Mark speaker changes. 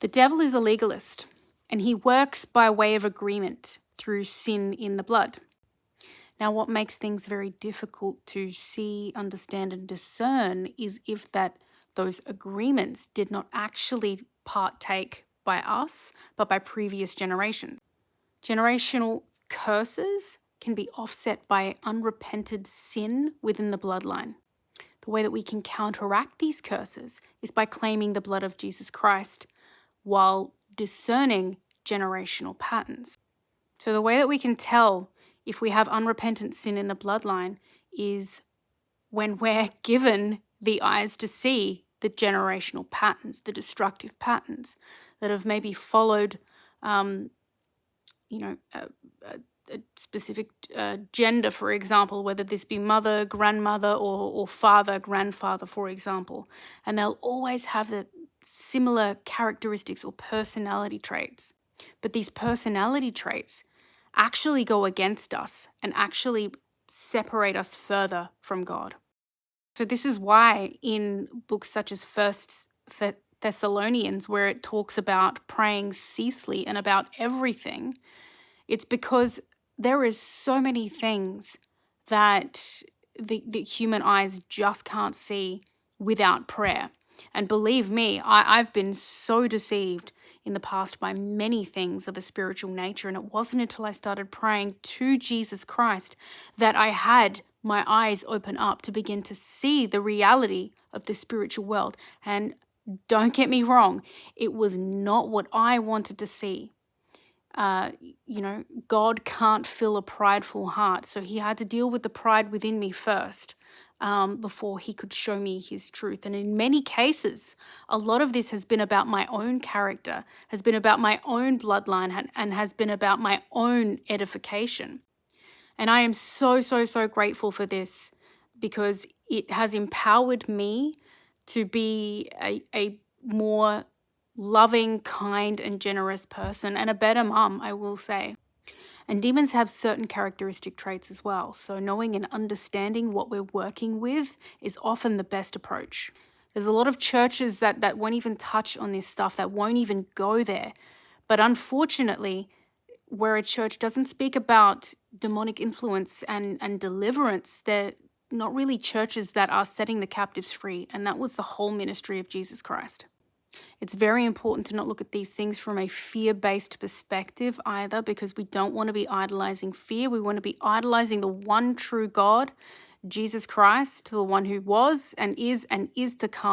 Speaker 1: The devil is a legalist, and he works by way of agreement through sin in the blood. Now, what makes things very difficult to see, understand, and discern is if those agreements did not actually partake by us, but by previous generations. Generational curses can be offset by unrepented sin within the bloodline. The way that we can counteract these curses is by claiming the blood of Jesus Christ while discerning generational patterns. So the way that we can tell if we have unrepentant sin in the bloodline is when we're given the eyes to see the generational patterns, the destructive patterns that have maybe followed, a specific gender, for example, whether this be mother, grandmother, or father, grandfather, for example. And they'll always have the similar characteristics or personality traits. But these personality traits actually go against us and actually separate us further from God. So this is why in books such as First Thessalonians, where it talks about praying ceaselessly and about everything, it's because there is so many things that the human eyes just can't see without prayer. And believe me, I've been so deceived in the past by many things of a spiritual nature. And it wasn't until I started praying to Jesus Christ that I had my eyes open up to begin to see the reality of the spiritual world. And don't get me wrong, it was not what I wanted to see. God can't fill a prideful heart. So he had to deal with the pride within me first before he could show me his truth. And in many cases, a lot of this has been about my own character, has been about my own bloodline, and has been about my own edification. And I am so, so, so grateful for this because it has empowered me to be a more loving, kind, and generous person, and a better mum, I will say. And demons have certain characteristic traits as well. So knowing and understanding what we're working with is often the best approach. There's a lot of churches that won't even touch on this stuff, that won't even go there. But unfortunately, where a church doesn't speak about demonic influence and deliverance, they're not really churches that are setting the captives free. And that was the whole ministry of Jesus Christ. It's very important to not look at these things from a fear-based perspective either, because we don't want to be idolizing fear. We want to be idolizing the one true God, Jesus Christ, the one who was and is to come.